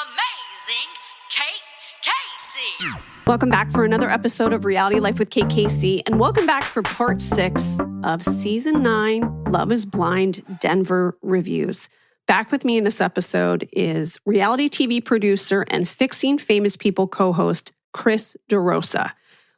amazing Kate Casey. Welcome back for another episode of Reality Life with Kate Casey, and welcome back for part 6 of Season 9, Love is Blind Denver Reviews. Back with me in this episode is reality TV producer and Fixing Famous People co-host Chris DeRosa.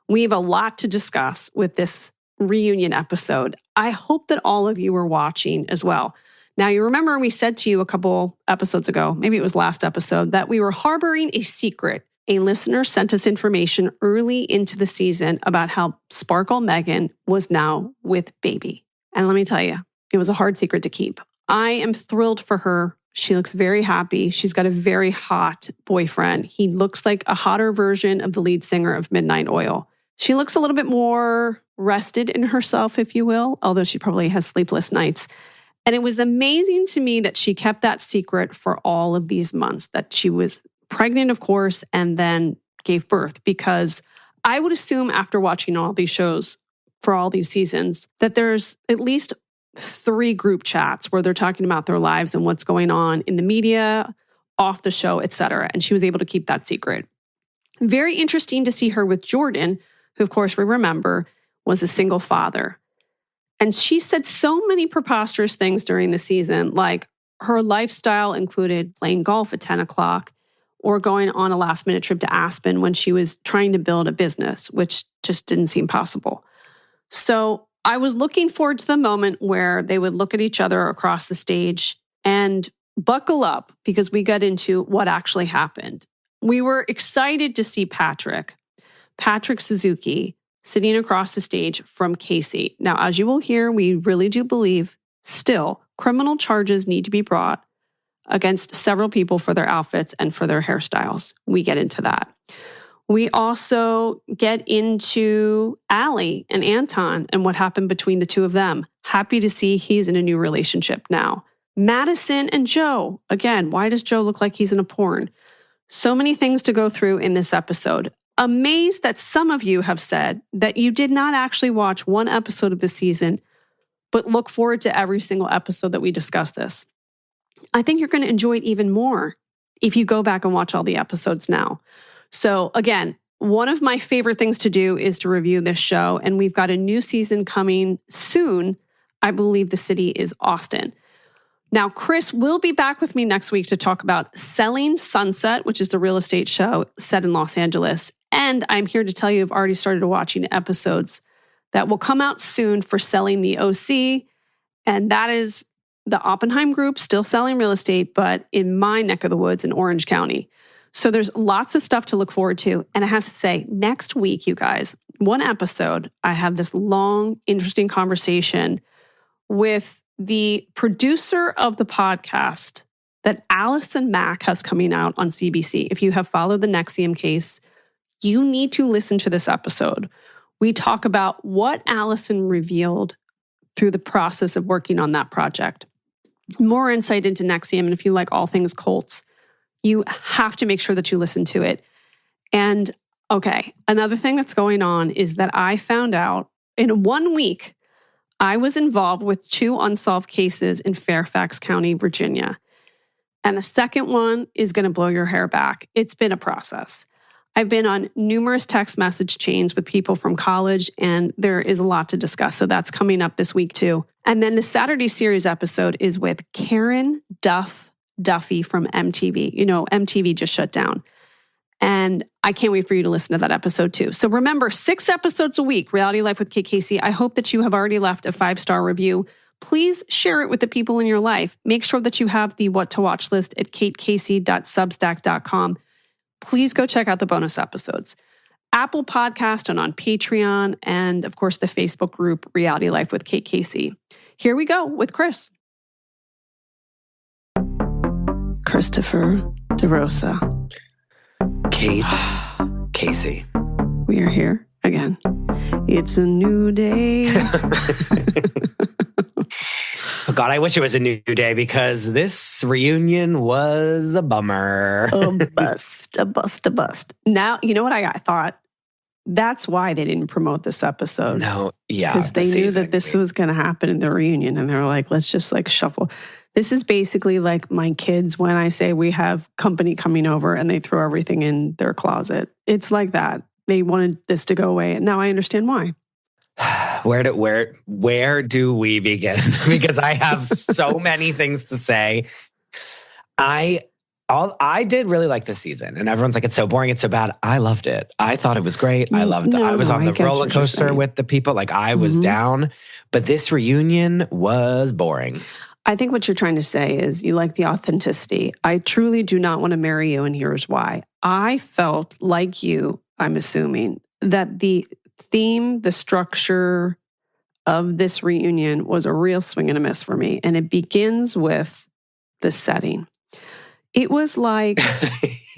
We have a lot to discuss with this reunion episode. I hope that all of you are watching as well. Now, you remember we said to you a couple episodes ago, maybe it was last episode, that we were harboring a secret. A listener sent us information early into the season about how Sparkle Megan was now with baby. And let me tell you, it was a hard secret to keep. I am thrilled for her. She looks very happy. She's got a very hot boyfriend. He looks like a hotter version of the lead singer of Midnight Oil. She looks a little bit more rested in herself, if you will, although she probably has sleepless nights. And it was amazing to me that she kept that secret for all of these months, that she was pregnant, of course, and then gave birth, because I would assume after watching all these shows for all these seasons that there's at least 3 group chats where they're talking about their lives and what's going on in the media, off the show, etc. And she was able to keep that secret. Very interesting to see her with Jordan, who, of course, we remember was a single father. And she said so many preposterous things during the season, like her lifestyle included playing golf at 10 o'clock or going on a last-minute trip to Aspen when she was trying to build a business, which just didn't seem possible. So I was looking forward to the moment where they would look at each other across the stage and buckle up, because we got into what actually happened. We were excited to see Patrick Suzuki, sitting across the stage from Casey. Now, as you will hear, we really do believe still criminal charges need to be brought against several people for their outfits and for their hairstyles. We get into that. We also get into Allie and Anton and what happened between the two of them. Happy to see he's in a new relationship now. Madison and Joe. Again, why does Joe look like he's in a porn? So many things to go through in this episode. Amazed that some of you have said that you did not actually watch one episode of the season, but look forward to every single episode that we discuss this. I think you're going to enjoy it even more if you go back and watch all the episodes now. So again, one of my favorite things to do is to review this show, and we've got a new season coming soon. I believe the city is Austin. Now, Chris will be back with me next week to talk about Selling Sunset, which is the real estate show set in Los Angeles. And I'm here to tell you I've already started watching episodes that will come out soon for Selling the OC. And that is the Oppenheim Group still selling real estate, but in my neck of the woods in Orange County. So there's lots of stuff to look forward to. And I have to say, next week, you guys, one episode, I have this long, interesting conversation with the producer of the podcast that Allison Mack has coming out on CBC. If you have followed the NXIVM case, you need to listen to this episode. We talk about what Allison revealed through the process of working on that project. More insight into NXIVM, and if you like all things Colts, you have to make sure that you listen to it. And okay, another thing that's going on is that I found out in 1 week, I was involved with 2 unsolved cases in Fairfax County, Virginia. And the second one is going to blow your hair back. It's been a process. I've been on numerous text message chains with people from college, and there is a lot to discuss. So that's coming up this week too. And then the Saturday series episode is with Karen Duffy from MTV. You know, MTV just shut down. And I can't wait for you to listen to that episode too. So remember, 6 episodes a week, Reality Life with Kate Casey. I hope that you have already left a 5-star review. Please share it with the people in your life. Make sure that you have the what to watch list at katecasey.substack.com. Please go check out the bonus episodes. Apple Podcast and on Patreon, and of course the Facebook group Reality Life with Kate Casey. Here we go with Chris. Christopher DeRosa. Kate Casey. We are here again. It's a new day. Oh God, I wish it was a new day, because this reunion was a bummer. A bust. Now, you know what I thought? That's why they didn't promote this episode. No, yeah. Because they knew that this was going to happen in the reunion. And they were like, let's just like shuffle. This is basically like my kids when I say we have company coming over and they throw everything in their closet. It's like that. They wanted this to go away, and now I understand why. Where do we begin? Because I have so many things to say. I did really like this season, and everyone's like, it's so boring, it's so bad. I loved it. I thought it was great. I loved it. I was on the roller coaster with the people. Like I was down, but this reunion was boring. I think what you're trying to say is you like the authenticity. I truly do not want to marry you, and here's why. I felt like you, I'm assuming, that the theme, the structure of this reunion was a real swing and a miss for me. And it begins with the setting. It was like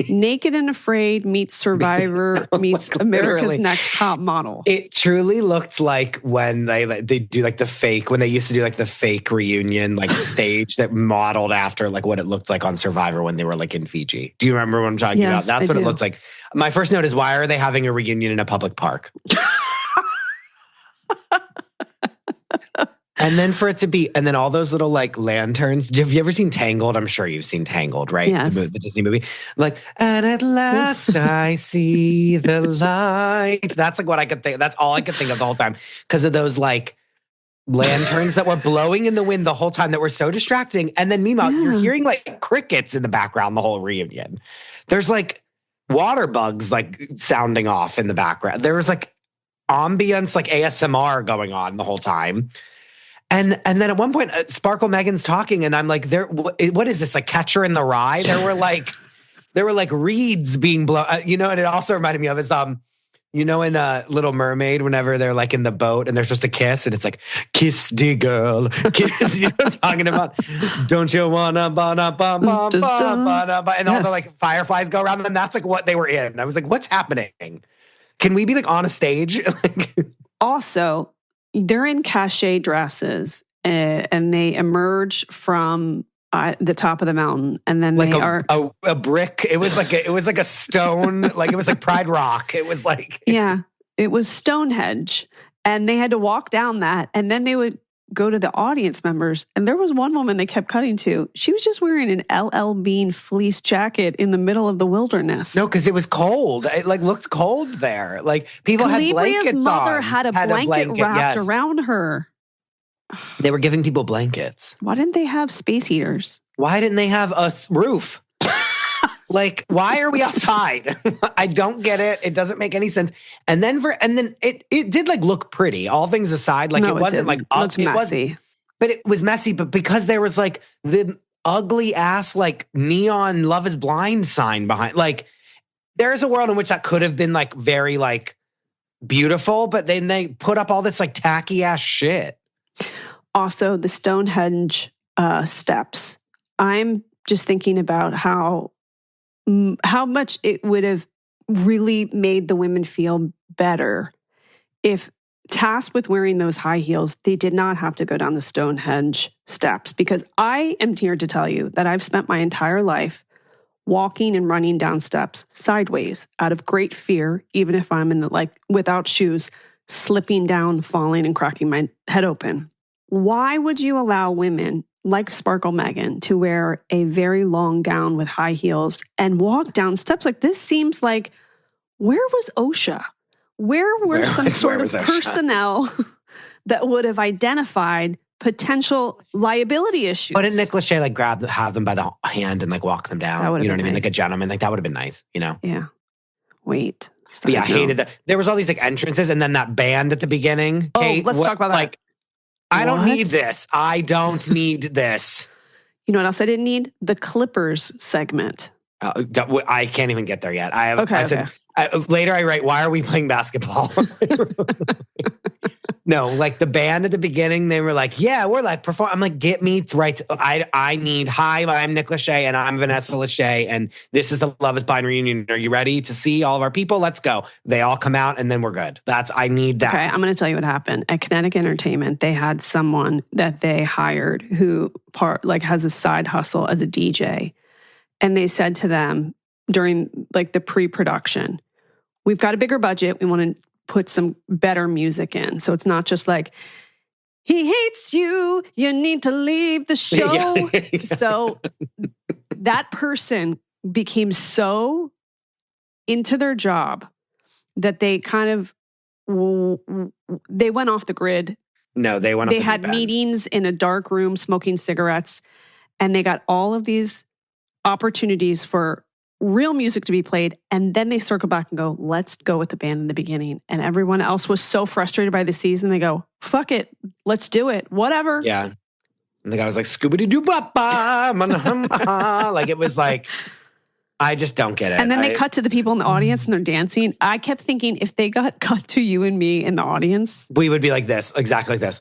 Naked and Afraid meets Survivor meets America's Next Top Model. It truly looked like when they do like the fake, when they used to do like the fake reunion like stage that modeled after like what it looked like on Survivor when they were like in Fiji. Do you remember what I'm talking about? That's what it looks like. My first note is, why are they having a reunion in a public park? And then for it to be, and then all those little like lanterns. Have you ever seen Tangled? I'm sure you've seen Tangled, right? Yes. The Disney movie. Like, and at last I see the light. That's like what I could think. That's all I could think of the whole time. Because of those like lanterns that were blowing in the wind the whole time that were so distracting. And then meanwhile, you're hearing like crickets in the background the whole reunion. There's like water bugs like sounding off in the background. There was like ambience, like ASMR going on the whole time. And then at one point, Sparkle Megan's talking, and I'm like, what is this, like Catcher in the Rye? There were like reeds being blown, and it also reminded me of is, in Little Mermaid, whenever they're like in the boat and they're supposed to kiss, and it's like, kiss the girl, kiss, you know what I'm talking about? Don't you wanna, ba-na-ba-ba, ba-na-ba, and all the like fireflies go around, and that's like what they were in. I was like, what's happening? Can we be like on a stage? Also, they're in cachet dresses and they emerge from the top of the mountain, and then like they are a brick. It was like a stone, like it was like Pride Rock. It was like it was Stonehenge, and they had to walk down that, and then they would go to the audience members. And there was one woman they kept cutting to. She was just wearing an LL Bean fleece jacket in the middle of the wilderness. No, because it was cold. It like looked cold there. Like people had blankets on. Calibria's mother had a blanket wrapped around her. They were giving people blankets. Why didn't they have space heaters? Why didn't they have a roof? Like, why are we outside? I don't get it. It doesn't make any sense. And then it did like look pretty. All things aside, like it wasn't like looked messy. But it was messy. But because there was like the ugly ass like neon Love Is Blind sign behind, like there's a world in which that could have been like very like beautiful, but then they put up all this like tacky ass shit. Also, the Stonehenge steps. I'm just thinking about how much it would have really made the women feel better if, tasked with wearing those high heels, they did not have to go down the Stonehenge steps. Because I am here to tell you that I've spent my entire life walking and running down steps sideways out of great fear, even if I'm in the like without shoes, slipping down, falling, and cracking my head open. Why would you allow women like Sparkle Megan to wear a very long gown with high heels and walk down steps? Like this seems like, where was OSHA? Where were some sort of personnel that would have identified potential liability issues? Why didn't Nick Lachey like have them by the hand and like walk them down? You know what I mean? Like a gentleman. Like that would have been nice, you know? Yeah. Wait. But yeah, I hated that. There was all these like entrances and then that band at the beginning. Kate, let's talk about that. Like, I don't need this. I don't need this. You know what else I didn't need? The Clippers segment. I can't even get there yet. Later I write, why are we playing basketball? No, like the band at the beginning, they were like, yeah, we're like perform. I'm like, get me right. I need, hi, I'm Nick Lachey and I'm Vanessa Lachey and this is the Love Is Blind reunion. Are you ready to see all of our people? Let's go. They all come out and then we're good. I need that. Okay, I'm going to tell you what happened. At Kinetic Entertainment, they had someone that they hired who has a side hustle as a DJ. And they said to them during like the pre-production, we've got a bigger budget. We want to put some better music in. So it's not just like He hates you. You need to leave the show. Yeah. So that person became so into their job that they kind of, they went off the grid. No, they went off They the had deep end. meetings in a dark room smoking cigarettes, and they got all of these opportunities for real music to be played. And then they circle back and go, let's go with the band in the beginning. And everyone else was so frustrated by the season. They go, fuck it. Let's do it. Whatever. Yeah. And the guy was like, Scooby-Doo-Bop-Ba. Like, it was like, I just don't get it. And then they cut to the people in the audience and they're dancing. I kept thinking if they got cut to you and me in the audience, we would be like this, exactly like this.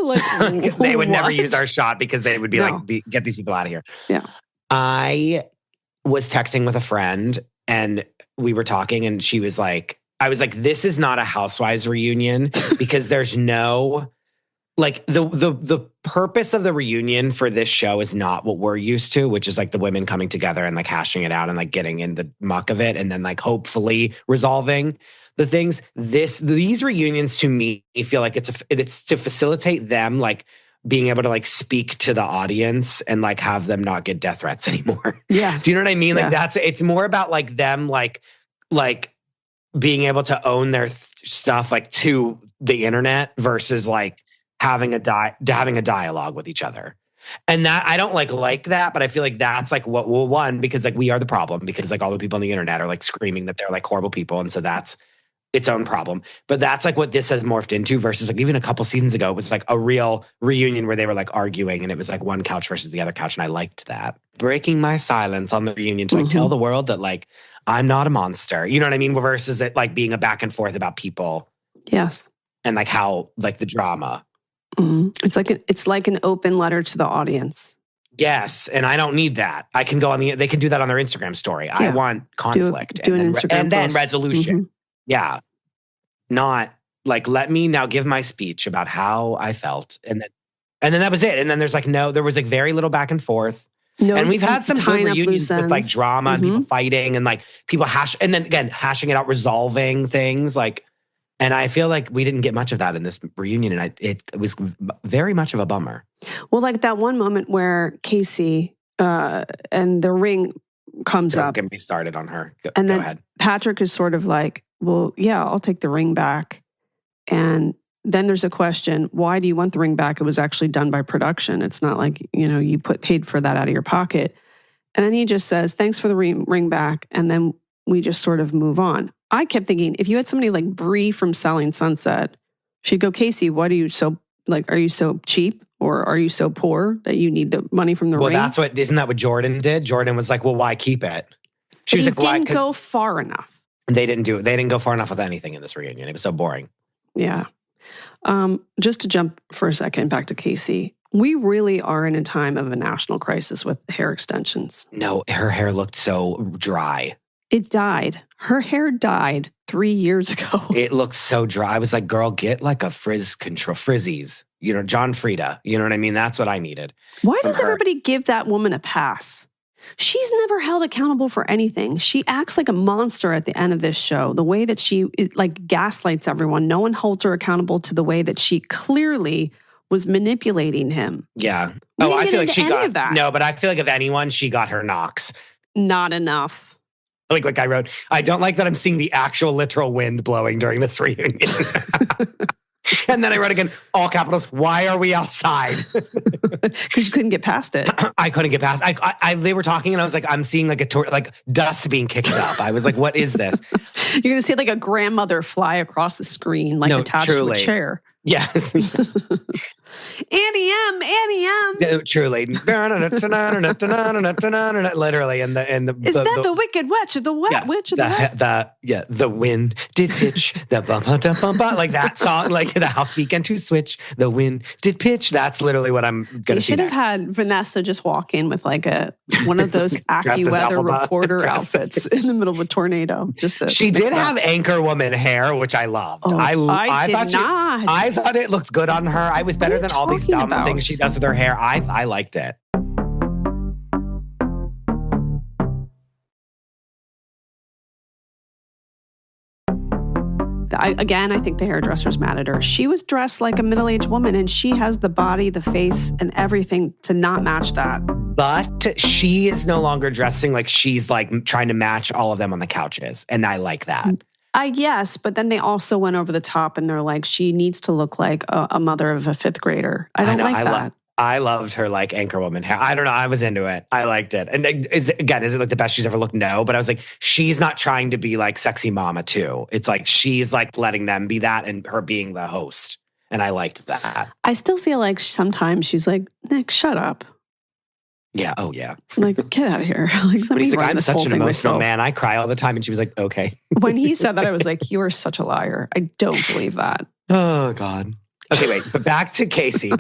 like, They would never what? use our shot because they would be No. like, get these people out of here. Yeah. I was texting with a friend and we were talking and she was like, I was like, this is not a Housewives reunion because there's no, like the purpose of the reunion for this show is not what we're used to, which is like the women coming together and like hashing it out and like getting in the muck of it and then like hopefully resolving the things. These reunions to me feel like it's to facilitate them like being able to like speak to the audience and like have them not get death threats anymore. Yes. Do you know what I mean? Like Yes. it's more about like them like being able to own their stuff like to the internet versus like having a dialogue with each other. And that I don't like that, but I feel like that's like what we'll one because like we are the problem because like all the people on the internet are like screaming that they're like horrible people. And so that's its own problem. But that's like what this has morphed into versus like even a couple seasons ago, it was like a real reunion where they were like arguing and it was like one couch versus the other couch. And I liked that. Breaking my silence on the reunion to like tell the world that like, I'm not a monster. You know what I mean? Versus it like being a back and forth about people. Yes. And like how, like the drama. It's like an open letter to the audience. Yes. And I don't need that. I can go they can do that on their Instagram story. I want conflict do an Instagram and then post. resolution. Yeah. Not like, let me now give my speech about how I felt. And then that was it. And then there's like, there was like very little back and forth. No, and we've had some good tying up reunions loose with like ends. drama and people fighting and like people and then again, hashing it out, resolving things like, and I feel like we didn't get much of that in this reunion. And it was very much of a bummer. Well, like that one moment where Casey and the ring comes Don't up. get me started on her. Go And then ahead. Patrick is sort of like, well, yeah, I'll take the ring back. And then there's a question, why do you want the ring back? It was actually done by production. It's not like, you paid for that out of your pocket. And then he just says, thanks for the ring back. And then we just sort of move on. I kept thinking, if you had somebody like Bree from Selling Sunset, she'd go, Casey, what are you so cheap? Or are you so poor that you need the money from the ring? Well, isn't that what Jordan did? Jordan was like, well, why keep it? She was like, why? Didn't go far enough. They didn't do it. They didn't go far enough with anything in this reunion. It was so boring. Yeah. Just to jump for a second back to Casey, we really are in a time of a national crisis with hair extensions. No, her hair looked so dry. It died. Her hair died 3 years ago. It looked so dry. I was like, girl, get like a frizzies. John Frieda. You know what I mean? That's what I needed. Why does everybody give that woman a pass? She's never held accountable for anything. She acts like a monster at the end of this show. The way that she like gaslights everyone. No one holds her accountable to the way that she clearly was manipulating him. Yeah. We Oh, didn't I get feel like into she any got of that. No, but I feel like if anyone, she got her knocks. Not enough. Like I wrote, I don't like that I'm seeing the actual literal wind blowing during this reunion. And then I wrote again, all capitals, why are we outside? Because you couldn't get past it. I couldn't get past. They were talking and I was like, I'm seeing like like dust being kicked up. I was like, what is this? You're going to see like a grandmother fly across the screen, like attached to a chair. Yes. Annie M. Truly. Literally. And Is that the wicked witch of the witch of the west? The wind did pitch, the bumpa, like that song, like the house began to switch, the wind did pitch. That's literally what I'm going to see. They should have had Vanessa just walk in with like one of those AccuWeather reporter outfits in the middle of a tornado. She did have anchor woman hair, which I loved. Oh, I did not. I thought it looked good on her. I was better than all these dumb things she does with her hair. I liked it. I think the hairdresser's mad at her. She was dressed like a middle-aged woman, and she has the body, the face, and everything to not match that. But she is no longer dressing like she's like trying to match all of them on the couches. And I like that. Yes, but then they also went over the top and they're like, she needs to look like a mother of a 5th grader. I don't like that. I loved her like Anchorwoman hair. I don't know. I was into it. I liked it. And is it like the best she's ever looked? No. But I was like, she's not trying to be like sexy mama too. It's like she's like letting them be that and her being the host. And I liked that. I still feel like sometimes she's like, Nick, shut up. Yeah. Oh, yeah. Like, get out of here. Like, but he's like, I'm such an emotional man. I cry all the time. And she was like, okay. When he said that, I was like, you are such a liar. I don't believe that. Oh, God. Okay, wait. But back to Casey.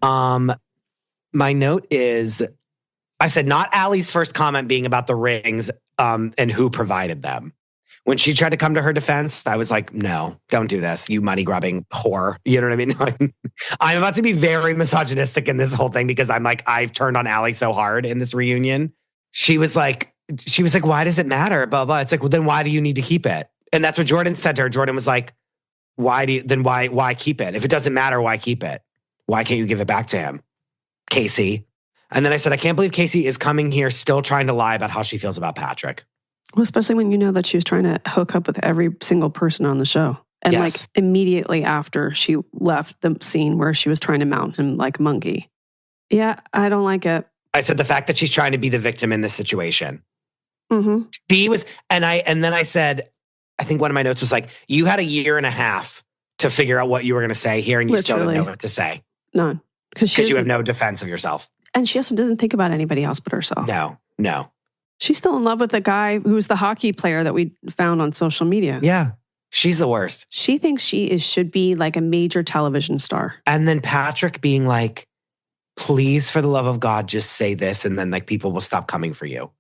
My note is, I said, not Allie's first comment being about the rings and who provided them. When she tried to come to her defense, I was like, no, don't do this, you money-grubbing whore. You know what I mean? I'm about to be very misogynistic in this whole thing because I'm like, I've turned on Allie so hard in this reunion. She was like, why does it matter? Blah, blah. It's like, well, then why do you need to keep it? And that's what Jordan said to her. Jordan was like, why keep it? If it doesn't matter, why keep it? Why can't you give it back to him? Casey. And then I said, I can't believe Casey is coming here still trying to lie about how she feels about Patrick. Well, especially when you know that she was trying to hook up with every single person on the show. And like immediately after she left the scene where she was trying to mount him like a monkey. Yeah, I don't like it. I said the fact that she's trying to be the victim in this situation. Mm-hmm. She was, and then I said, I think one of my notes was like, you had a year and a half to figure out what you were going to say here and you still don't know what to say. None. Because you have no defense of yourself. And she also doesn't think about anybody else but herself. No. She's still in love with the guy who's the hockey player that we found on social media. Yeah. She's the worst. She thinks should be like a major television star. And then Patrick being like, please, for the love of God, just say this. And then like people will stop coming for you.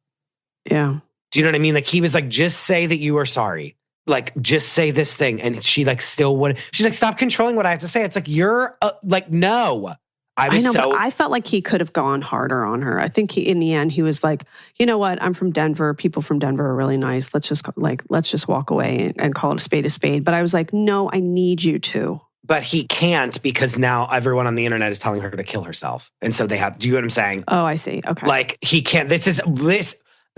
Yeah. Do you know what I mean? Like he was like, just say that you are sorry. Like, just say this thing. And she like still would. She's like, stop controlling what I have to say. It's like, you're like, no. I know, but I felt like he could have gone harder on her. I think in the end, he was like, you know what? I'm from Denver. People from Denver are really nice. Let's just walk away and call it a spade a spade. But I was like, no, I need you to. But he can't because now everyone on the internet is telling her to kill herself. And so they have, do you know what I'm saying? Oh, I see. Okay. Like he can't,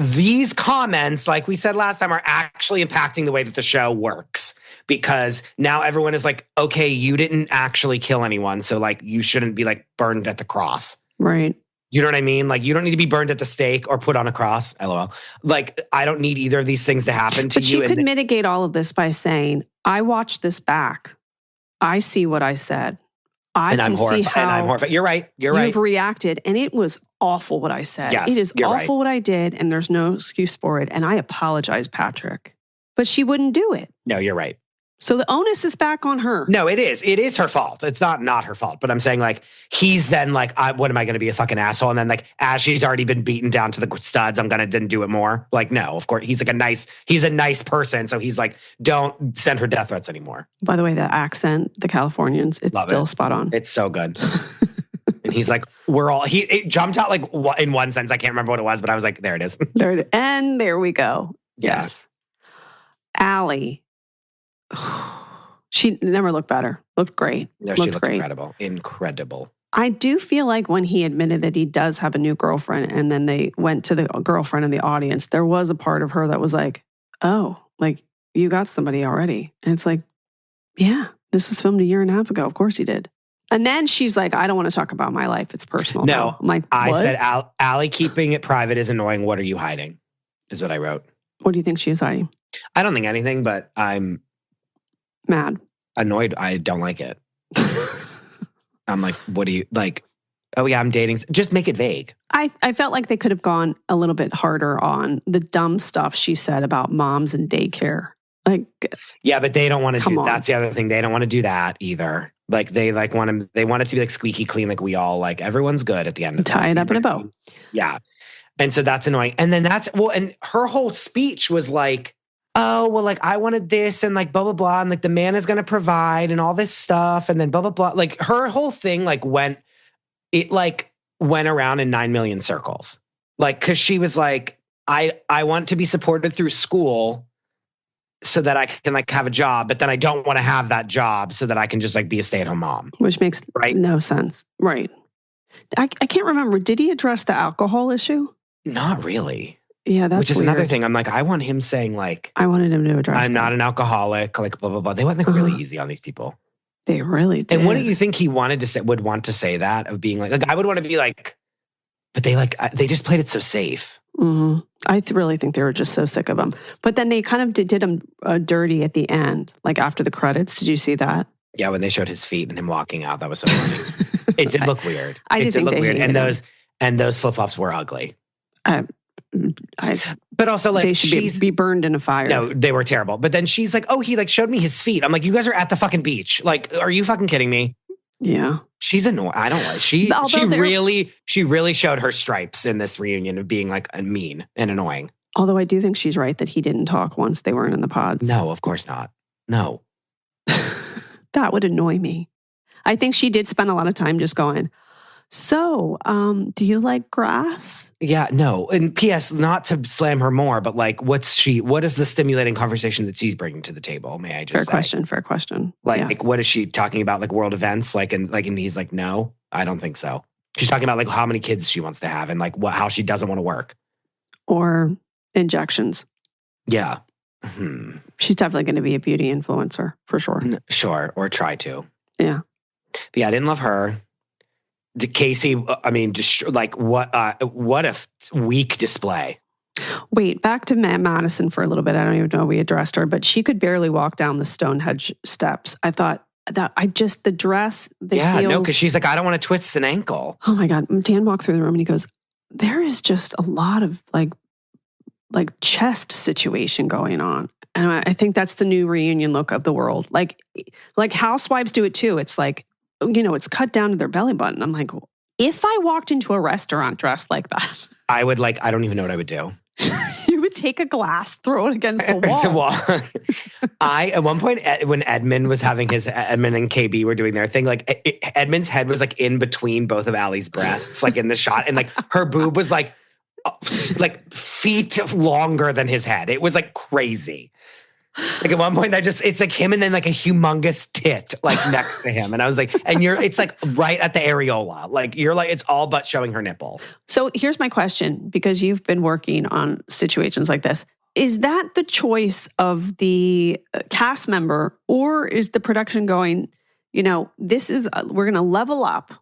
these comments, like we said last time, are actually impacting the way that the show works because now everyone is like, okay, you didn't actually kill anyone. So like, you shouldn't be like burned at the cross. Right. You know what I mean? Like you don't need to be burned at the stake or put on a cross. LOL. Like I don't need either of these things to happen to you. But she could mitigate all of this by saying, I watched this back. I see what I said. I'm horrified. You're right. You've reacted, and it was awful what I said. Yes, it is awful what I did, and there's no excuse for it. And I apologize, Patrick. But she wouldn't do it. No, you're right. So the onus is back on her. No, it is. It is her fault. It's not her fault. But I'm saying like, he's then like, what am I going to be, a fucking asshole? And then like, as she's already been beaten down to the studs, I'm going to then do it more. Like, no, of course. He's a nice person. So he's like, don't send her death threats anymore. By the way, the accent, the Californians, it's still spot on. It's so good. And he's like, it jumped out like in one sentence. I can't remember what it was, but I was like, there it is. And there we go. Yeah. Yes. Allie. She never looked better. Looked great. No, she looked incredible. Incredible. I do feel like when he admitted that he does have a new girlfriend and then they went to the girlfriend in the audience, there was a part of her that was like, oh, like you got somebody already. And it's like, yeah, this was filmed a year and a half ago. Of course he did. And then she's like, I don't want to talk about my life. It's personal. No, I'm like, I what? said, Allie keeping it private is annoying. What are you hiding? Is what I wrote. What do you think she is hiding? I don't think anything, but I'm mad. Annoyed. I don't like it. I'm like, what do you like? Oh yeah, I'm dating. Just make it vague. I felt like they could have gone a little bit harder on the dumb stuff she said about moms and daycare. Like, yeah, but they don't want to do. That's the other thing. They don't want to do that either. Like they want it to be like squeaky clean. Like we all like everyone's good at the end of this. Tie it up in a bow. Yeah, and so that's annoying. And then and her whole speech was like, oh, well, like I wanted this and like blah, blah, blah. And like the man is going to provide and all this stuff. And then blah, blah, blah. Like her whole thing went around in 9 million circles. Like, cause she was like, I want to be supported through school. so that I can like have a job, but then I don't want to have that job so that I can just like be a stay-at-home mom. Which makes right? no sense. Right. I can't remember. Did he address the alcohol issue? Not really. Yeah, that's Which is weird. another thing. I'm like, I want him saying like, I wanted him to address I'm not an alcoholic, like blah, blah, blah. They went like really easy on these people. They really did. And what do you think he wanted to say, would want to say that of being like I would want to be like, but they just played it so safe. Mm-hmm. I really think they were just so sick of him. But then they kind of did him dirty at the end, like after the credits. Did you see that? Yeah, when they showed his feet and him walking out, that was so funny. It did look weird. I did think look weird. And those flip-flops were ugly. But also, like, they should be burned in a fire. No, they were terrible. But then she's like, "Oh, he like showed me his feet." I'm like, "You guys are at the fucking beach. Like, are you fucking kidding me?" Yeah, she's annoying. I don't like. She really showed her stripes in this reunion of being like mean and annoying. Although I do think she's right that he didn't talk once they weren't in the pods. No, of course not. No, that would annoy me. I think she did spend a lot of time just going, so, do you like grass? Yeah, no. And P.S., not to slam her more, but like, what is the stimulating conversation that she's bringing to the table? May I just say? Fair question. Like, what is she talking about? Like world events? And he's like, no, I don't think so. She's talking about like how many kids she wants to have and like how she doesn't want to work. Or injections. Yeah. She's definitely going to be a beauty influencer for sure. Sure. Or try to. Yeah. But yeah, I didn't love her. Casey, I mean, just like what a weak display. Wait, back to Madison for a little bit. I don't even know if we addressed her, but she could barely walk down the Stonehenge steps. I thought that the dress, heels. No, because she's like, I don't want to twist an ankle. Oh my God. Dan walked through the room and he goes, there is just a lot of like chest situation going on. And I think that's the new reunion look of the world. Like housewives do it too. It's like, it's cut down to their belly button. I'm like, if I walked into a restaurant dressed like that, I would I don't even know what I would do. You would take a glass, throw it against the wall. At one point, when Edmund and KB were doing their thing, like Edmund's head was like in between both of Allie's breasts, like in the shot. And like her boob was like feet longer than his head. It was like crazy. Like at one point, it's like him and then like a humongous tit like next to him. And I was like, it's like right at the areola. Like you're like, it's all but showing her nipple. So here's my question, because you've been working on situations like this. Is that the choice of the cast member, or is the production going, we're going to level up.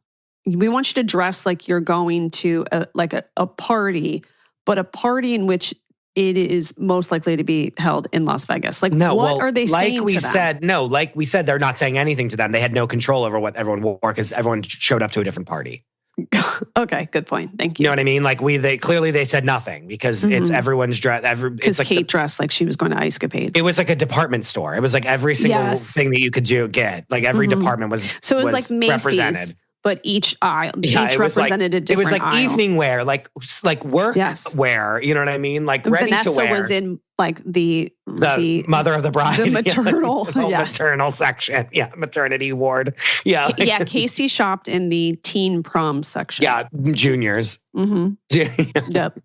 We want you to dress like you're going to a party, but a party in which it is most likely to be held in Las Vegas. Like, no, what are they saying to them? Like we said, they're not saying anything to them. They had no control over what everyone wore because everyone showed up to a different party. Okay, good point. Thank you. You know what I mean? Like they said nothing because it's everyone's dress. Because like Kate dressed like she was going to Ice Capades. It was like a department store. It was like every single thing that you could get. Like every department was so it was like Macy's. Represented. But each aisle, represented a different aisle. It was like aisle. Evening wear, like work wear. You know what I mean? Like ready Vanessa to wear. Vanessa was in like the mother of the bride, the maternal, maternal section. Yeah, maternity ward. Yeah, Casey shopped in the teen prom section. Yeah, juniors. Mm-hmm. Yep.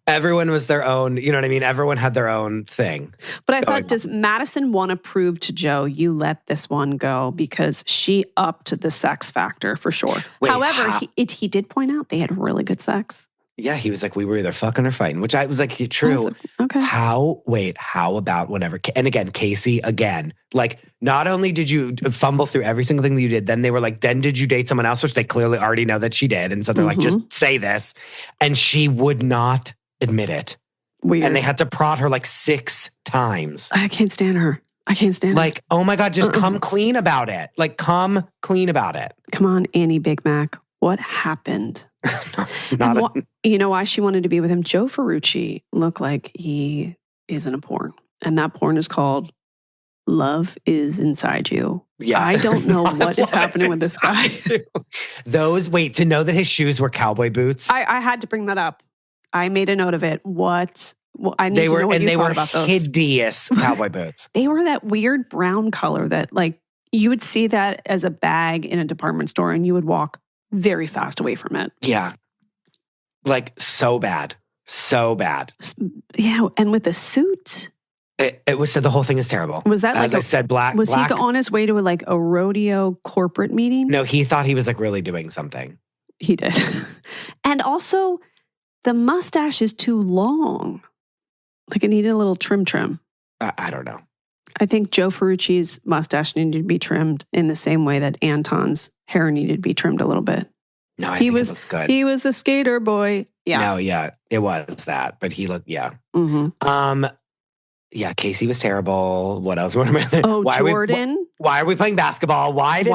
Everyone was their own, you know what I mean? Everyone had their own thing. But I thought, does Madison want to prove to Joe, you let this one go because she upped the sex factor for sure. Wait, however, he did point out they had really good sex. Yeah, he was like, we were either fucking or fighting, which I was like, true. Okay. How about whenever, and again, Casey, like not only did you fumble through every single thing that you did, then they were like, then did you date someone else, which they clearly already know that she did. And so they're like, just say this. And she would not admit it. Weird. And they had to prod her like 6 times. I can't stand her. Like, oh my God, just come clean about it. Like, come clean about it. Come on, Annie Big Mac. What happened? You know why she wanted to be with him? Joe Ferrucci looked like he is in a porn. And that porn is called Love Is Inside You. Yeah. I don't know what is happening with this guy. To know that his shoes were cowboy boots. I had to bring that up. I made a note of it. I need to know what you thought about those. Hideous cowboy boots. They were that weird brown color that like you would see that as a bag in a department store and you would walk very fast away from it. Yeah. Like so bad. So bad. Yeah. And with the suit. It was said the whole thing is terrible. Was that as I said, black? Was he on his way to like a rodeo corporate meeting? No, he thought he was like really doing something. He did. And also, the mustache is too long. Like it needed a little trim. I don't know. I think Joe Ferrucci's mustache needed to be trimmed in the same way that Anton's hair needed to be trimmed a little bit. No, I think it looks good. He was a skater boy. Yeah. No, yeah, it was that. But he looked, yeah. Mm-hmm. Yeah, Casey was terrible. What else? Oh, Jordan. Why are we playing basketball? Why did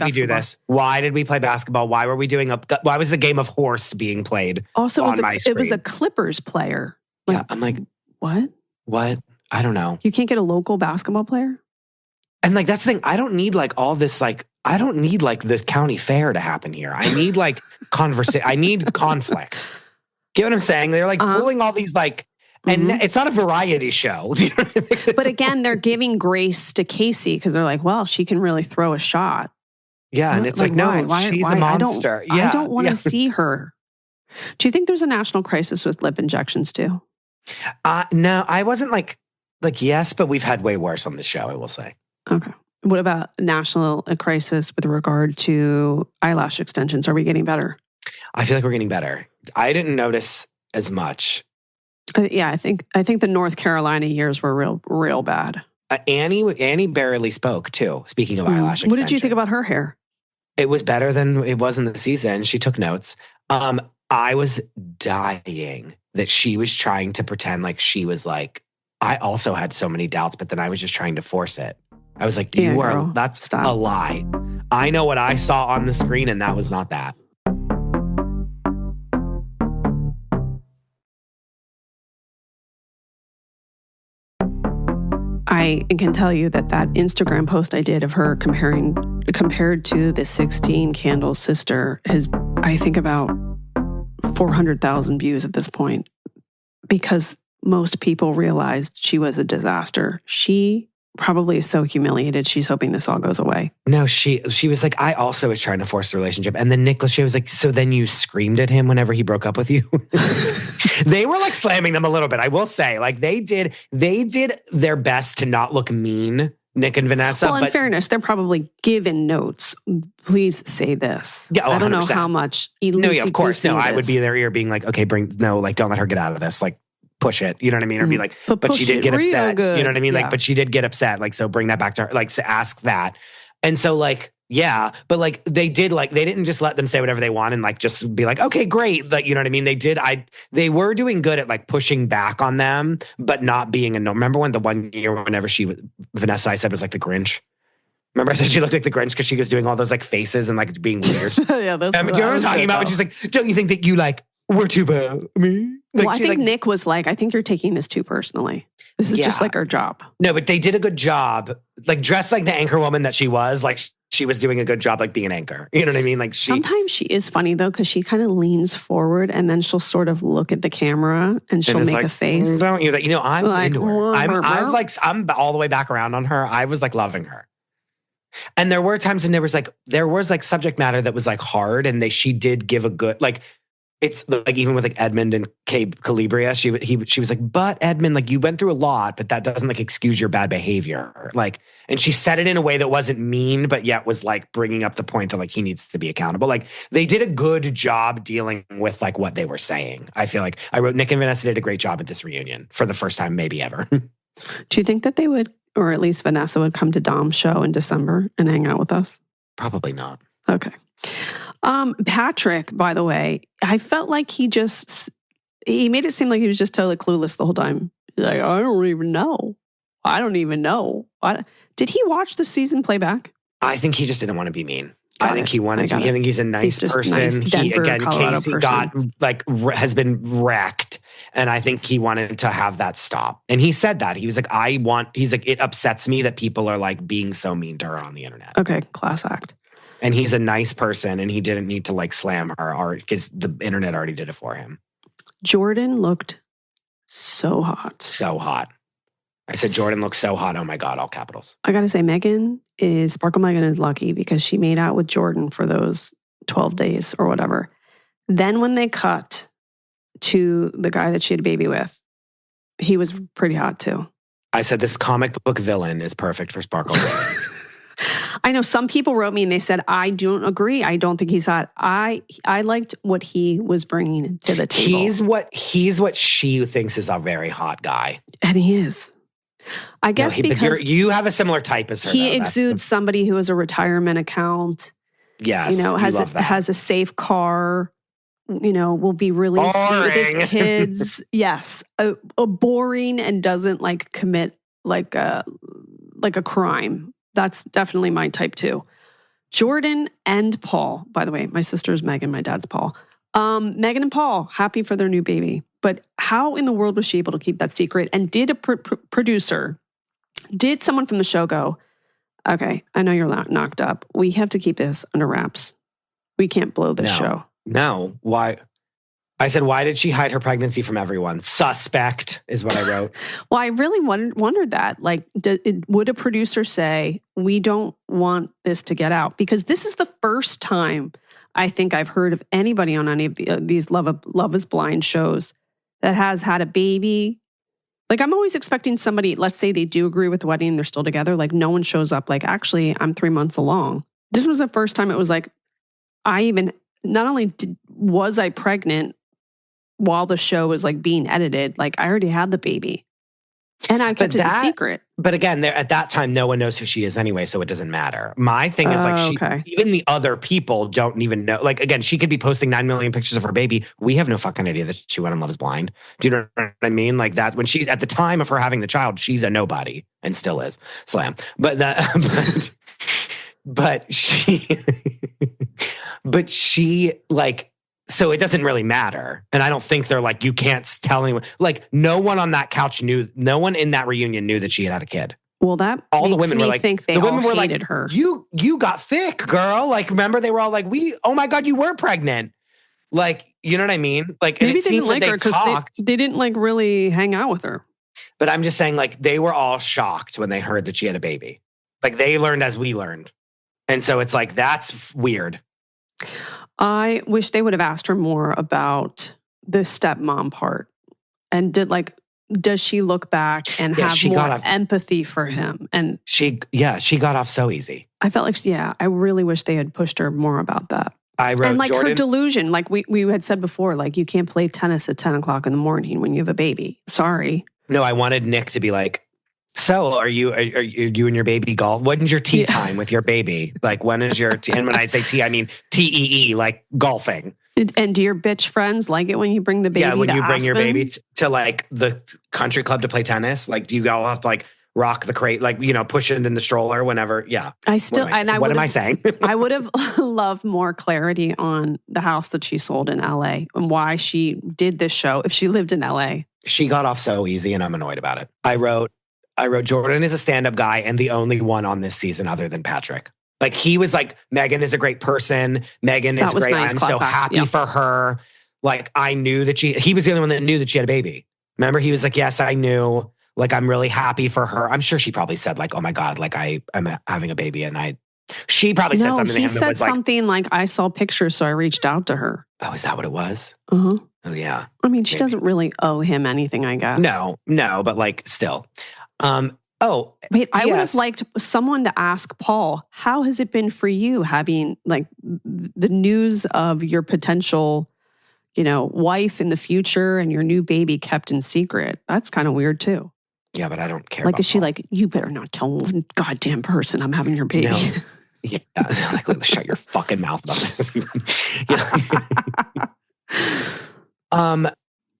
we do this? Why did we play basketball? Why were we doing why was the game of horse being played? Also, it was a Clippers player. Like, yeah, I'm like, what? What? I don't know. You can't get a local basketball player? And like, that's the thing. I don't need like all this, like, I don't need like the county fair to happen here. I need like I need conflict. Get what I'm saying? They're like pulling all these like, and it's not a variety show. Do you know what I mean? But again, they're giving grace to Casey because they're like, well, she can really throw a shot. Yeah. And it's like, no, she's a monster. I don't want to see her. Do you think there's a national crisis with lip injections too? No, I wasn't like yes, but we've had way worse on this show, I will say. Okay. What about national crisis with regard to eyelash extensions? Are we getting better? I feel like we're getting better. I didn't notice as much. Yeah, I think the North Carolina years were real bad. Annie barely spoke too. Speaking of eyelash extensions. What did you think about her hair? It was better than it was in the season. She took notes. I was dying that she was trying to pretend like she was like, I also had so many doubts, but then I was just trying to force it. I was like, that's a lie. I know what I saw on the screen and that was not that. I can tell you that Instagram post I did of her compared to the 16 Candle sister has, I think, about 400,000 views at this point because most people realized she was a disaster. She probably is so humiliated. She's hoping this all goes away. No, she was like, I also was trying to force the relationship. And then Nick Lachey was like, so then you screamed at him whenever he broke up with you? They were like slamming them a little bit. I will say, like they did their best to not look mean, Nick and Vanessa. Well, in fairness, they're probably given notes. Please say this. Yeah, I don't know how much. No, yeah, of course. No, I would be in their ear being like, okay, don't let her get out of this. Like, push it. You know what I mean? Or be like, but she did get upset. You know what I mean? Like, but she did get upset. Like, so bring that back to her. Like, to ask that. And so like, yeah, but like they didn't just let them say whatever they want and like just be like, okay, great. Like, you know what I mean? They were doing good at like pushing back on them, but not being remember when the one year whenever Vanessa, I said was like the Grinch? Remember I said she looked like the Grinch because she was doing all those like faces and like being weird. Yeah, that's do you know what I'm talking about? When she's like, don't you think that you like, we're too bad? Me? Like, well, I think Nick was like, I think you're taking this too personally. This is just like our job. No, but they did a good job. Like dressed like the anchor woman that she was, like she was doing a good job like being an anchor. You know what I mean? Like sometimes she is funny though, because she kind of leans forward and then she'll sort of look at the camera and she'll make a face. Don't you? You know, I'm like, into her. I'm all the way back around on her. I was like loving her. And there were times when there was like subject matter that was like hard, and she did give a good like. It's like even with like Edmund and Cabe Calabria, she was like, but Edmund, like you went through a lot, but that doesn't like excuse your bad behavior. Like, and she said it in a way that wasn't mean, but yet was like bringing up the point that like he needs to be accountable. Like they did a good job dealing with like what they were saying. I feel like I wrote Nick and Vanessa did a great job at this reunion for the first time maybe ever. Do you think that they would, or at least Vanessa would come to Dom's show in December and hang out with us? Probably not. Okay. Patrick, by the way, I felt like he made it seem like he was just totally clueless the whole time. He's like, I don't even know. Did he watch the season playback? I think he just didn't want to be mean. I think he wanted to. I think he's a nice person. Nice Casey got like has been wrecked, and I think he wanted to have that stop. And he said that he was like, he's like, it upsets me that people are like being so mean to her on the internet. Okay, class act. And he's a nice person, and he didn't need to like slam her because the internet already did it for him. Jordan looked so hot. So hot. I said, Jordan looks so hot. Oh my God, all capitals. I got to say, Sparkle Megan is lucky because she made out with Jordan for those 12 days or whatever. Then when they cut to the guy that she had a baby with, He was pretty hot too. I said this comic book villain is perfect for Sparkle. I know some people wrote me and they said, I don't agree. I don't think he's hot. I liked what he was bringing to the table. He's what she thinks is a very hot guy. And he is. I guess because you have a similar type as her. He exudes somebody who has a retirement account. Yes. Has a safe car. Will be really sweet with his kids. Yes. A boring and doesn't like commit like a crime. That's definitely my type too. Jordan and Paul, by the way, my sister's Megan, my dad's Paul. Megan and Paul, happy for their new baby. But how in the world was she able to keep that secret? And did a producer, did someone from the show go, okay, I know you're knocked up. We have to keep this under wraps. We can't blow this show. No. Why? I said, why did she hide her pregnancy from everyone? Suspect is what I wrote. Well, I really wondered that. Like, would a producer say, we don't want this to get out? Because this is the first time I think I've heard of anybody on any of these Love is Blind shows that has had a baby. Like, I'm always expecting somebody, let's say they do agree with the wedding and they're still together. Like, no one shows up like, actually, I'm 3 months along. This was the first time it was like, not only was I pregnant while the show was like being edited, like I already had the baby and I kept it a secret. But again, at that time, no one knows who she is anyway, so it doesn't matter. My thing is even the other people don't even know. Like, again, she could be posting 9 million pictures of her baby. We have no fucking idea that she went on Love is Blind. Do you know what I mean? Like that, when she's at the time of her having the child, she's a nobody and still is. Slam. But she like, so it doesn't really matter. And I don't think they're like, you can't tell anyone. Like, no one on that couch knew, no one in that reunion knew that she had had a kid. Well, that all the women were like, think they all hated her. You got thick, girl. Like, remember they were all like, oh my God, you were pregnant. Like, you know what I mean? Like, maybe they didn't like her because they didn't like really hang out with her. But I'm just saying, like, they were all shocked when they heard that she had a baby. Like, they learned as we learned. And so it's like, that's weird. I wish they would have asked her more about the stepmom part. And does she look back and have more empathy for him? And she got off so easy. I felt like, I really wish they had pushed her more about that. I wrote and like Jordan, her delusion, like we had said before, like you can't play tennis at 10 o'clock in the morning when you have a baby. Sorry. No, I wanted Nick to be like, so are you and your baby golf? When's your tea time with your baby? Like, when is your tea? And when I say tea, I mean TEE, like golfing. And do your bitch friends like it when you bring the baby? Yeah, when you bring Aspen? your baby to like the country club to play tennis, like do you all have to like rock the crate, like, push it in the stroller whenever? Yeah. What am I saying? I would have loved more clarity on the house that she sold in LA and why she did this show if she lived in LA. She got off so easy and I'm annoyed about it. I wrote Jordan is a stand-up guy and the only one on this season other than Patrick. Like, he was like, Megan is a great person. Megan is great. Nice, I'm so happy for her. Like, I knew that he was the only one that knew that she had a baby. Remember, he was like, yes, I knew. Like, I'm really happy for her. I'm sure she probably said like, oh my God, like I'm having a baby. And she probably said something to him. He said something like, I saw pictures, so I reached out to her. Oh, is that what it was? Uh-huh. Oh, yeah. I mean, she doesn't really owe him anything, I guess. No, but like still. Wait, I would have liked someone to ask Paul, how has it been for you having like the news of your potential, wife in the future and your new baby kept in secret? That's kind of weird too. Yeah, but I don't care. Like, is she like, you better not tell one goddamn person I'm having your baby? No. Yeah, like, shut your fucking mouth about this.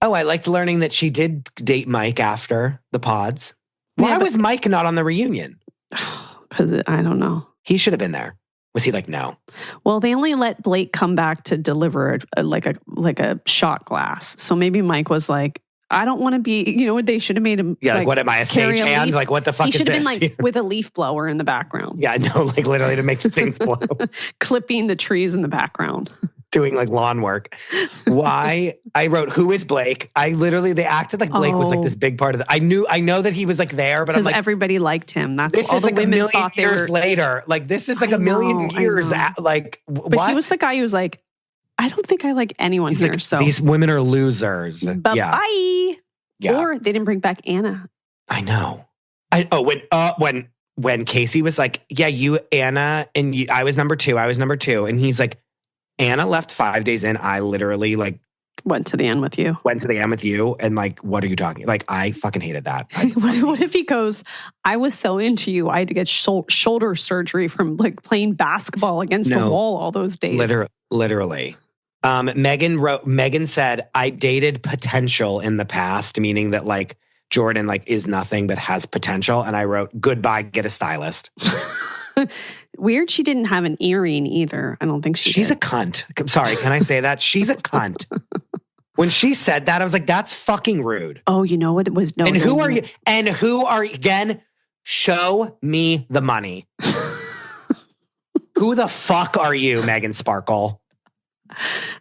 I liked learning that she did date Mike after the pods. Why was Mike not on the reunion? Because I don't know. He should have been there. Was he like, no? Well, they only let Blake come back to deliver like a shot glass. So maybe Mike was like, I don't want to be, they should have made him. Yeah, like what am I, a stagehand? Like, what the fuck is this? He should have been like with a leaf blower in the background. Yeah, no, like literally to make the things blow. Clipping the trees in the background. Doing like lawn work. Why? I wrote, who is Blake? They acted like Blake was like this big part of I know that he was like there, but I'm like, everybody liked him. That's this all is the like women a million thought years later. Like, this is like a million years. Like, but what? He was the guy who was like, I don't think I like anyone here. Like, so these women are losers. Bye. Yeah. Or they didn't bring back Anna. I know. When Casey was like, yeah, you, Anna, and you, I was number 2. And he's like, Anna left 5 days in. I literally like went to the end with you. And like, what are you talking? Like, I fucking hated that. What if he goes, I was so into you, I had to get shoulder surgery from like playing basketball against the wall all those days. Literally. Megan said, I dated potential in the past, meaning that like Jordan like is nothing but has potential. And I wrote, goodbye, get a stylist. Weird she didn't have an earring either. I don't think she's a cunt. Sorry, can I say that? She's a cunt. When she said that, I was like, that's fucking rude. Oh, you know what? It was no. And who are you? And who are, again, show me the money. Who the fuck are you, Megan Sparkle?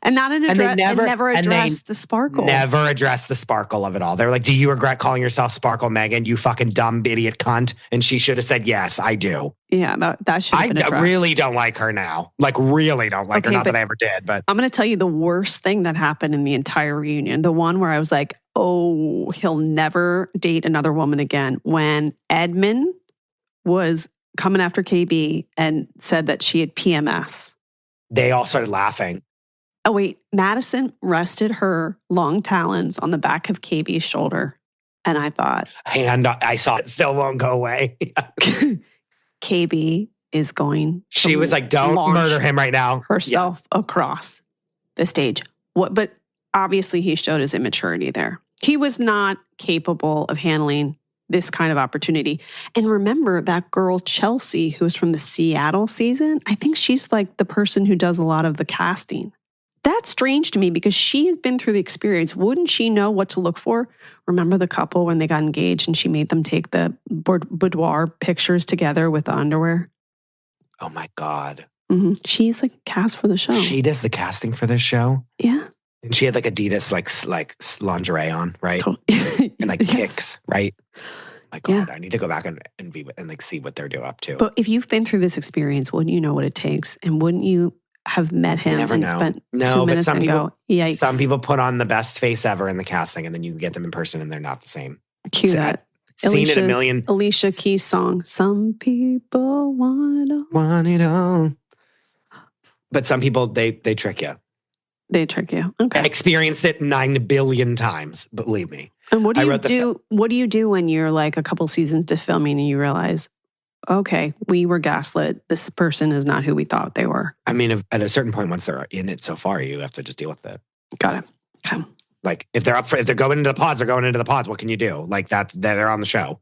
And not an address. And never addressed the sparkle. Never addressed the sparkle of it all. They were like, do you regret calling yourself Sparkle, Megan? You fucking dumb idiot cunt. And she should have said, yes, I do. Yeah, that should have been addressed. I really don't like her now. Like, really don't like her. Not that I ever did, but. I'm going to tell you the worst thing that happened in the entire reunion. The one where I was like, oh, he'll never date another woman again. When Edmund was coming after KB and said that she had PMS. They all started laughing. Oh, wait. Madison rested her long talons on the back of KB's shoulder. And I thought... I saw it still won't go away. KB is going to She was like, don't murder him right now. Herself across the stage. But obviously he showed his immaturity there. He was not capable of handling this kind of opportunity. And remember that girl, Chelsea, who's from the Seattle season? I think she's like the person who does a lot of the casting. That's strange to me because she has been through the experience. Wouldn't she know what to look for? Remember the couple when they got engaged and she made them take the boudoir pictures together with the underwear? Oh my God. Mm-hmm. She's like cast for the show. She does the casting for this show? Yeah. And she had like Adidas like lingerie on, right? And like kicks, right? My God, I need to go back and like see what they're up to. But if you've been through this experience, wouldn't you know what it takes? And wouldn't you have met him and spent 2 minutes and go, yikes. Some people put on the best face ever in the casting and then you get them in person and they're not the same. Cue that. Seen it a million. Alicia Keys song, some people want it all. Want it all. But some people, they trick you. They trick you. Okay. I experienced it 9 billion times, believe me. And what do you do? What do you do when you're like a couple seasons to filming and you realize, okay, we were gaslit. This person is not who we thought they were. I mean, at a certain point, once they're in it so far, you have to just deal with it. Got it. Okay. Like if they're going into the pods, they're going into the pods. What can you do? Like they're on the show.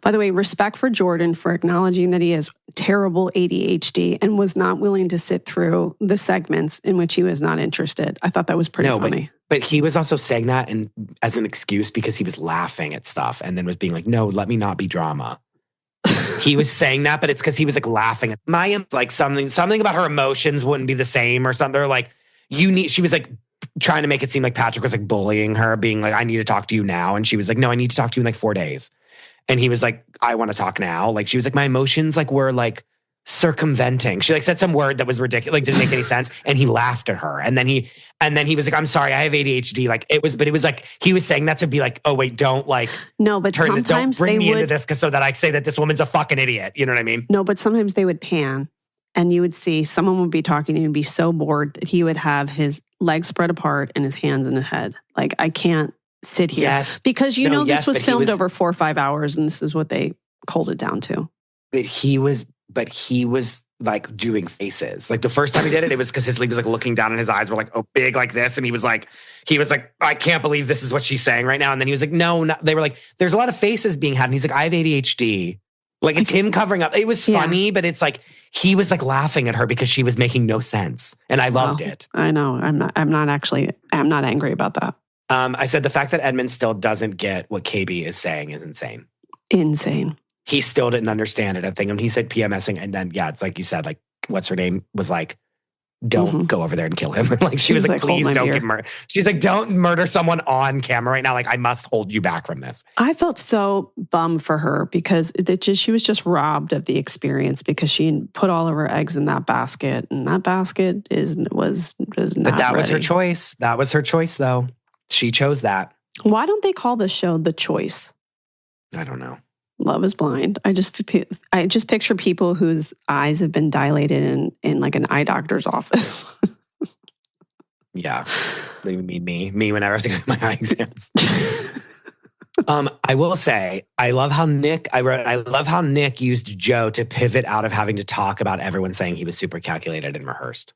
By the way, respect for Jordan for acknowledging that he has terrible ADHD and was not willing to sit through the segments in which he was not interested. I thought that was pretty funny. But he was also saying that and as an excuse because he was laughing at stuff and then was being like, no, let me not be drama. He was saying that, but it's because he was like laughing at Maya, like something about her emotions wouldn't be the same or something. Like she was like trying to make it seem like Patrick was like bullying her, being like, I need to talk to you now. And she was like, no, I need to talk to you in like 4 days. And he was like, I want to talk now. Like she was like, my emotions like were like circumventing. She like said some word that was ridiculous, like didn't make any sense. And he laughed at her. And then he was like, I'm sorry, I have ADHD. Like it was like, he was saying that to be like, oh wait, don't like, no, but sometimes don't bring me into this so that I say that this woman's a fucking idiot. You know what I mean? No, but sometimes they would pan and you would see someone would be talking and he'd be so bored that he would have his legs spread apart and his hands in his head. Like, I can't sit here. Yes. Because this was filmed over 4 or 5 hours and this is what they culled it down to. But he was like doing faces. Like the first time he did it, it was because he was like looking down and his eyes were like, oh, big like this. And he was like, I can't believe this is what she's saying right now. And then he was like, no, they were like, there's a lot of faces being had. And he's like, I have ADHD. Like it's him covering up. It was funny, but it's like, he was like laughing at her because she was making no sense. And I loved it. I know. I'm not angry about that. I said the fact that Edmund still doesn't get what KB is saying is insane. Insane. He still didn't understand it. I think when he said PMSing, and then it's like you said, like what's her name was like, don't go over there and kill him. Like she was like, please don't get murdered. She's like, don't murder someone on camera right now. Like I must hold you back from this. I felt so bummed for her because she was just robbed of the experience because she put all of her eggs in that basket, and that basket was not. But that ready. was her choice. That was her choice, though. She chose that. Why don't they call this show The Choice? I don't know. Love is Blind. I just picture people whose eyes have been dilated in like an eye doctor's office. Yeah. They would mean me whenever I have to get my eye exams. I will say, I love how Nick used Joe to pivot out of having to talk about everyone saying he was super calculated and rehearsed.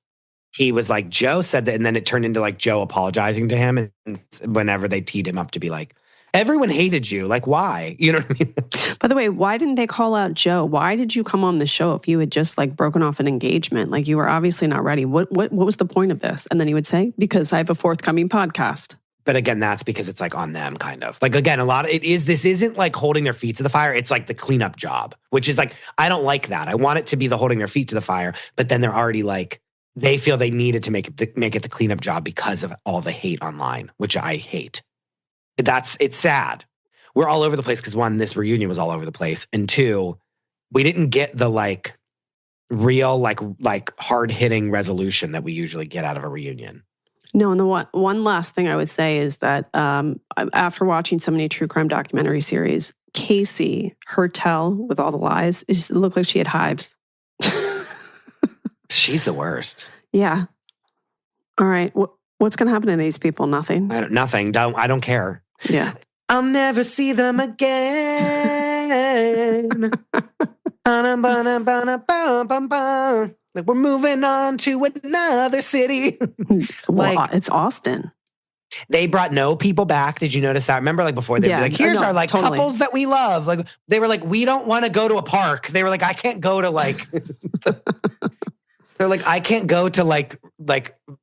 He was like, Joe said that, and then it turned into like Joe apologizing to him. And whenever they teed him up to be like, everyone hated you. Like, why? You know what I mean? By the way, why didn't they call out Joe? Why did you come on the show if you had just like broken off an engagement? Like you were obviously not ready. What was the point of this? And then he would say, because I have a forthcoming podcast. But again, that's because it's like on them kind of. Like, again, this isn't like holding their feet to the fire. It's like the cleanup job, which is like, I don't like that. I want it to be the holding their feet to the fire. But then they're already like, they feel they needed to make it the cleanup job because of all the hate online, which I hate. It's sad. We're all over the place because one, this reunion was all over the place. And two, we didn't get the like real, like hard hitting resolution that we usually get out of a reunion. No, and the one last thing I would say is that after watching so many true crime documentary series, Casey, her tell with all the lies, it looked like she had hives. She's the worst. Yeah. All right. What's going to happen to these people? Nothing. Nothing. I don't care. Yeah. I'll never see them again. Like we're moving on to another city. Well, it's Austin. They brought no people back. Did you notice that? Remember, like before they'd be like, here's our like totally. Couples that we love. Like they were like, we don't want to go to a park. They were like, I can't go to like they're like, I can't go to like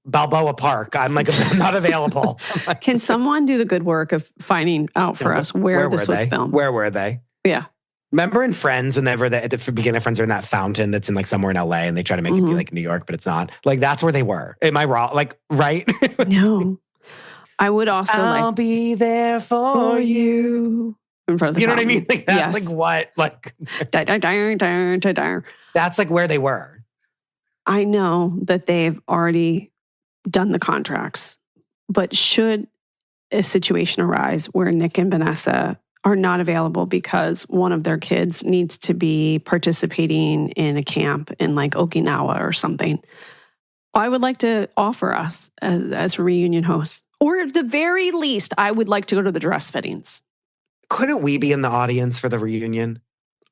Balboa Park. I'm like, I'm not available. Like, can someone do the good work of finding out for us where this was filmed? Where were they? Yeah. Remember in Friends, whenever at the beginning of Friends are in that fountain that's in like somewhere in LA and they try to make it be like New York, but it's not. Like that's where they were. Am I wrong? Like, right? No. I would also I'll be there for you. In front of the you know fountain. What I mean? Like that's yes. like what? Like that's like where they were. I know that they've already done the contracts, but should a situation arise where Nick and Vanessa are not available because one of their kids needs to be participating in a camp in like Okinawa or something, I would like to offer us as reunion hosts. Or at the very least, I would like to go to the dress fittings. Couldn't we be in the audience for the reunion?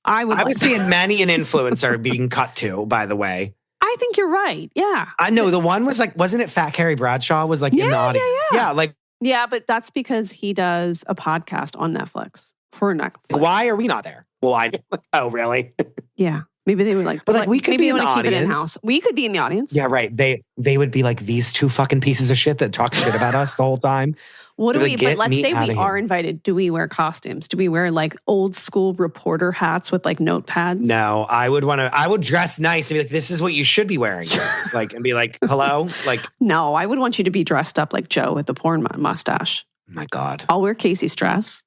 I was seeing many an influencer being cut to, by the way. I think you're right. Yeah. I know. The one was like, wasn't it Fat Carrie Bradshaw was like in the audience? Yeah. Yeah, but that's because he does a podcast on Netflix for Netflix. Why are we not there? Well, oh, really? Yeah. Maybe they were like, but like we could be in the audience. Keep it in-house. We could be in the audience. Yeah, right. They would be like these two fucking pieces of shit that talk shit about us the whole time. What do we, but let's say we are invited. Do we wear costumes? Do we wear like old school reporter hats with like notepads? No, I would dress nice and be like, this is what you should be wearing. Like, and be like, hello? Like, no, I would want you to be dressed up like Joe with the porn mustache. My God. I'll wear Casey's dress.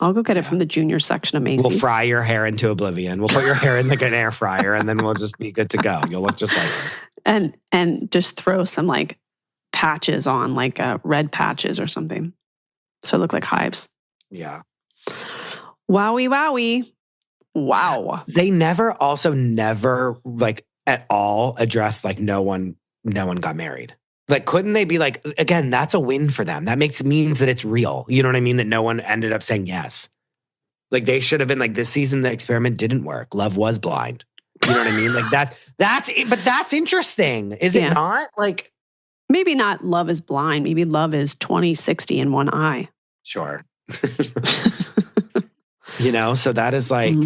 I'll go get it from the junior section of Macy's. We'll fry your hair into oblivion. We'll put your hair in like an air fryer and then we'll just be good to go. You'll look just like her. And just throw some like patches on, like red patches or something. So it look like hives. Yeah. Wowie. Wow. They never like at all addressed like no one got married. Like, couldn't they be like, again, that's a win for them. That means that it's real. You know what I mean? That no one ended up saying yes. Like they should have been like, this season, the experiment didn't work. Love was blind. You know what I mean? Like but that's interesting. Is it not? Like, maybe not love is blind. Maybe love is 20/60 in one eye. Sure. You know, so that is like,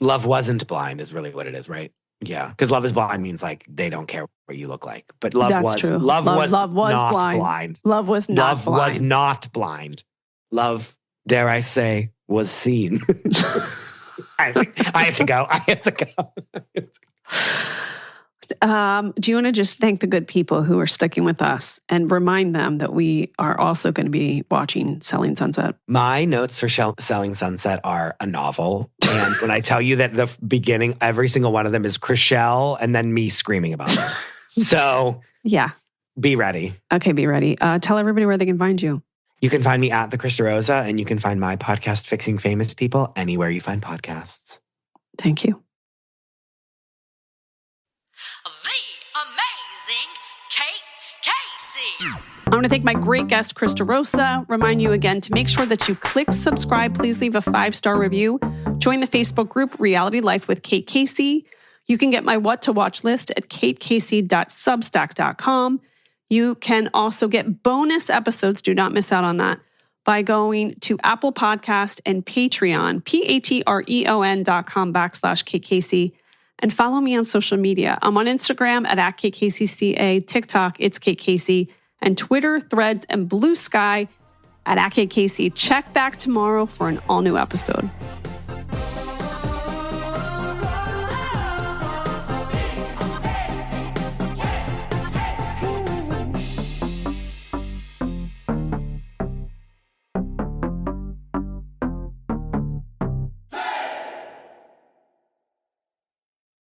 love wasn't blind is really what it is, right? Yeah, because love is blind means like they don't care what you look like. But love was true. Love was not blind. Love was not blind. Love was not blind. Love, dare I say, was seen. I have to go. Do you want to just thank the good people who are sticking with us and remind them that we are also going to be watching Selling Sunset? My notes for Selling Sunset are a novel. And when I tell you that the beginning, every single one of them is Chrishell and then me screaming about it. So yeah, be ready. Okay, be ready. Tell everybody where they can find you. You can find me at the Chris DeRosa, and you can find my podcast, Fixing Famous People, anywhere you find podcasts. Thank you. The amazing Kate Casey. I want to thank my great guest, Chris DeRosa. Remind you again to make sure that you click subscribe. Please leave a 5-star review. Join the Facebook group, Reality Life with Kate Casey. You can get my What to Watch list at katecasey.substack.com. You can also get bonus episodes. Do not miss out on that by going to Apple Podcast and Patreon, patreon.com/KKC, and follow me on social media. I'm on Instagram at KKCCA, TikTok, it's Kate Casey, and Twitter, Threads, and Blue Sky at KKC. Check back tomorrow for an all-new episode.